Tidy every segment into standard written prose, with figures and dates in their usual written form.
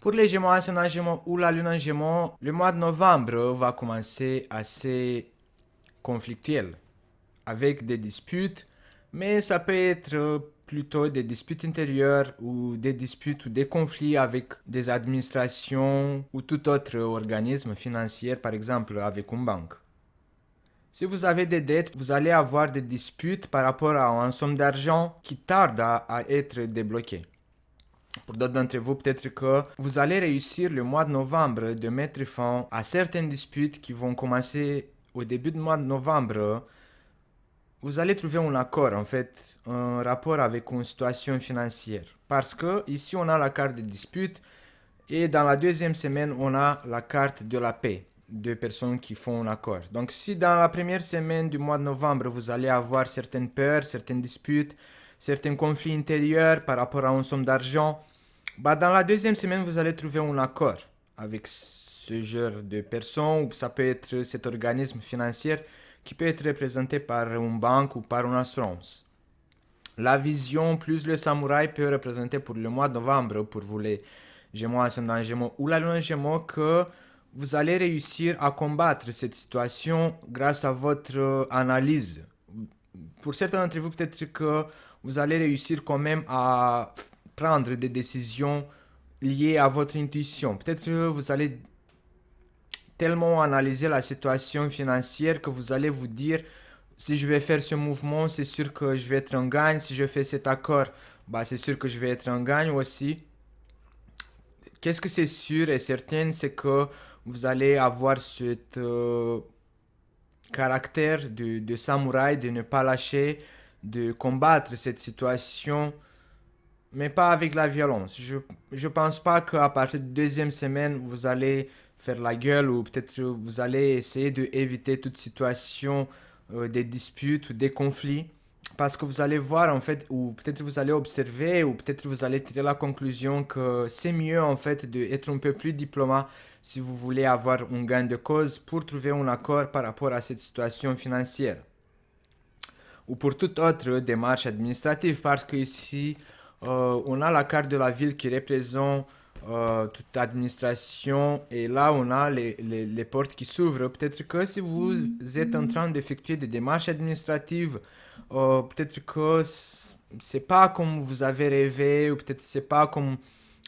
Pour les Gémeaux, ascendant Gémeaux ou la Lune en Gémeaux, le mois de novembre va commencer assez conflictuel, avec des disputes, mais ça peut être plutôt des disputes intérieures ou des disputes ou des conflits avec des administrations ou tout autre organisme financier, par exemple avec une banque. Si vous avez des dettes, vous allez avoir des disputes par rapport à une somme d'argent qui tarde à être débloquée. Pour d'autres d'entre vous, peut-être que vous allez réussir le mois de novembre de mettre fin à certaines disputes qui vont commencer au début du mois de novembre. Vous allez trouver un accord, en fait, un rapport avec une situation financière. Parce que ici, on a la carte de dispute et dans la deuxième semaine, on a la carte de la paix. Deux personnes qui font un accord. Donc, si dans la première semaine du mois de novembre, vous allez avoir certaines peurs, certaines disputes, certains conflits intérieurs par rapport à une somme d'argent, bah, dans la deuxième semaine, vous allez trouver un accord avec ce genre de personnes, ou ça peut être cet organisme financier qui peut être représenté par une banque ou par une assurance. La vision plus le samouraï peut représenter pour le mois de novembre, pour vous les Gémeaux, ascendant Gémeaux ou la lune Gémeaux, que vous allez réussir à combattre cette situation grâce à votre analyse. Pour certains d'entre vous, peut-être que vous allez réussir quand même à prendre des décisions liées à votre intuition. Peut-être que vous allez tellement analyser la situation financière que vous allez vous dire si je vais faire ce mouvement, c'est sûr que je vais être en gagne. Si je fais cet accord, bah, c'est sûr que je vais être en gagne aussi. Qu'est-ce que c'est sûr et certain, c'est que vous allez avoir ce caractère de samouraï, de ne pas lâcher, de combattre cette situation, mais pas avec la violence. Je pense pas qu'à partir de deuxième semaine, vous allez faire la gueule ou peut-être vous allez essayer d'éviter toute situation des disputes ou des conflits. Parce que vous allez voir en fait, ou peut-être vous allez observer, ou peut-être vous allez tirer la conclusion que c'est mieux en fait d'être un peu plus diplomate si vous voulez avoir un gain de cause pour trouver un accord par rapport à cette situation financière. Ou pour toute autre démarche administrative, parce qu'ici, on a la carte de la ville qui représente toute administration, et là, on a les portes qui s'ouvrent. Peut-être que si vous êtes en train d'effectuer des démarches administratives, peut-être que c'est pas comme vous avez rêvé, ou peut-être c'est pas comme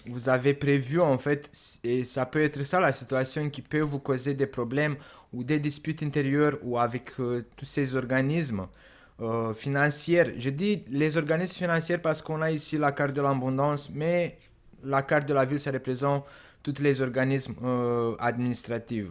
vous avez prévu en fait, et ça peut être ça la situation qui peut vous causer des problèmes ou des disputes intérieures ou avec tous ces organismes financiers. Je dis les organismes financiers parce qu'on a ici la carte de l'abondance, mais la carte de la ville, ça représente tous les organismes administratifs.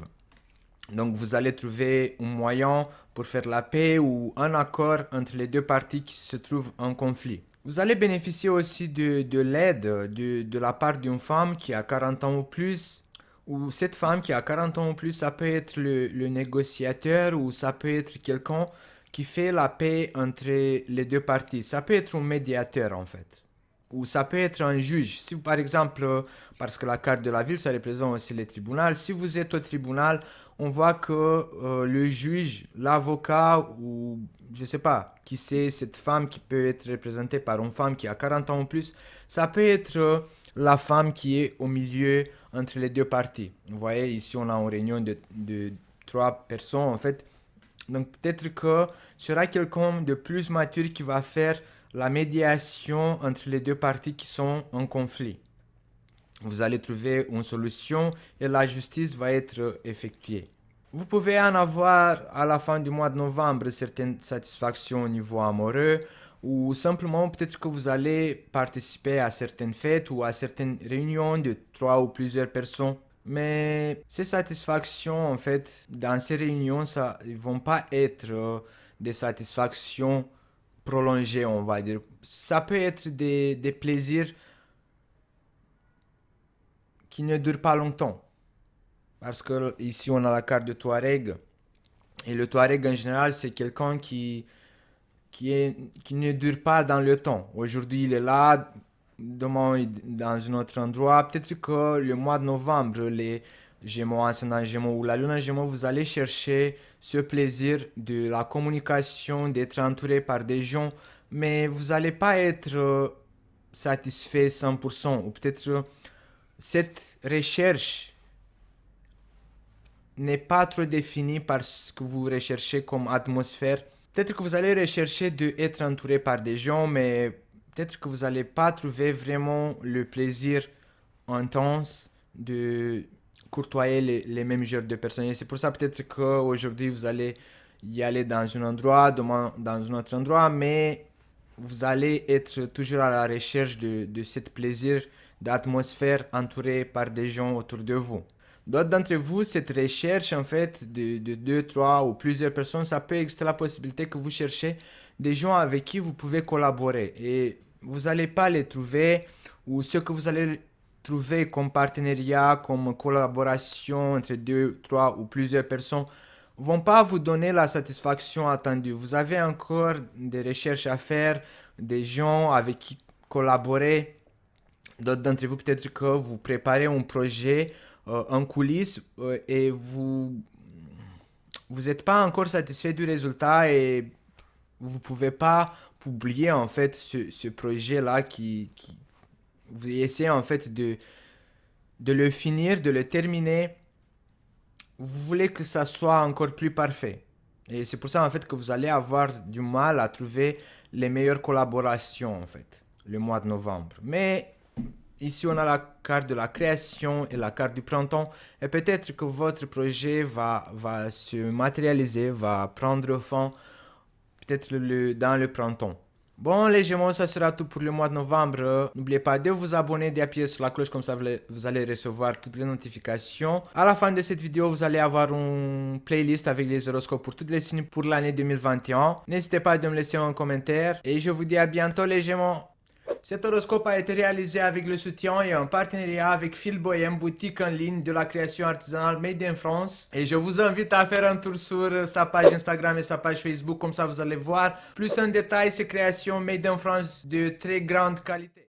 Donc vous allez trouver un moyen pour faire la paix ou un accord entre les deux parties qui se trouvent en conflit. Vous allez bénéficier aussi de l'aide de la part d'une femme qui a 40 ans ou plus. Ou cette femme qui a 40 ans ou plus, ça peut être le négociateur ou ça peut être quelqu'un qui fait la paix entre les deux parties. Ça peut être un médiateur en fait. Ou ça peut être un juge. Si par exemple, parce que la carte de la ville, ça représente aussi les tribunaux, si vous êtes au tribunal, on voit que le juge, l'avocat ou je sais pas, qui c'est cette femme qui peut être représentée par une femme qui a 40 ans ou plus, ça peut être la femme qui est au milieu entre les deux parties. Vous voyez, ici on a une réunion de trois personnes en fait. Donc peut-être que sera quelqu'un de plus mature qui va faire la médiation entre les deux parties qui sont en conflit. Vous allez trouver une solution et la justice va être effectuée. Vous pouvez en avoir à la fin du mois de novembre certaines satisfactions au niveau amoureux ou simplement peut-être que vous allez participer à certaines fêtes ou à certaines réunions de trois ou plusieurs personnes. Mais ces satisfactions, en fait, dans ces réunions, ça, ils vont pas être des satisfactions prolongées, on va dire. Ça peut être des plaisirs qui ne durent pas longtemps. Parce que ici, on a la carte de Touareg. Et le Touareg, en général, c'est quelqu'un qui ne dure pas dans le temps. Aujourd'hui, il est là, demain, il est dans un autre endroit. Peut-être que le mois de novembre, les Gémeaux, ascendant Gémeaux ou la Lune en Gémeaux, vous allez chercher ce plaisir de la communication, d'être entouré par des gens, mais vous n'allez pas être satisfait 100%. Ou peut-être cette recherche n'est pas trop définie par ce que vous recherchez comme atmosphère. Peut-être que vous allez rechercher d'être entouré par des gens, mais peut-être que vous n'allez pas trouver vraiment le plaisir intense de courtoyer les mêmes genres de personnes. Et c'est pour ça peut-être qu'aujourd'hui vous allez y aller dans un endroit, demain dans un autre endroit, mais vous allez être toujours à la recherche de ce plaisir d'atmosphère entouré par des gens autour de vous. D'autres d'entre vous, cette recherche en fait de deux, trois ou plusieurs personnes, ça peut exister la possibilité que vous cherchez des gens avec qui vous pouvez collaborer et vous n'allez pas les trouver ou ce que vous allez trouver comme partenariat, comme collaboration entre deux, trois ou plusieurs personnes vont pas vous donner la satisfaction attendue. Vous avez encore des recherches à faire, des gens avec qui collaborer. D'autres d'entre vous, peut-être que vous préparez un projet en coulisses et vous n'êtes pas encore satisfait du résultat et vous pouvez pas publier en fait ce projet-là qui vous essayez en fait de le finir, de le terminer. Vous voulez que ça soit encore plus parfait. Et c'est pour ça en fait que vous allez avoir du mal à trouver les meilleures collaborations en fait le mois de novembre. Mais ici on a la carte de la création et la carte du printemps et peut-être que votre projet va se matérialiser, va prendre fin peut-être dans le printemps. Bon les Gémeaux, ça sera tout pour le mois de novembre. N'oubliez pas de vous abonner, d'appuyer sur la cloche comme ça vous allez recevoir toutes les notifications. À la fin de cette vidéo, vous allez avoir une playlist avec les horoscopes pour toutes les signes pour l'année 2021. N'hésitez pas de me laisser un commentaire et je vous dis à bientôt les Gémeaux. Cet horoscope a été réalisé avec le soutien et un partenariat avec Phil Bohem, boutique en ligne de la création artisanale Made in France. Et je vous invite à faire un tour sur sa page Instagram et sa page Facebook, comme ça vous allez voir plus en détail ces créations Made in France de très grande qualité.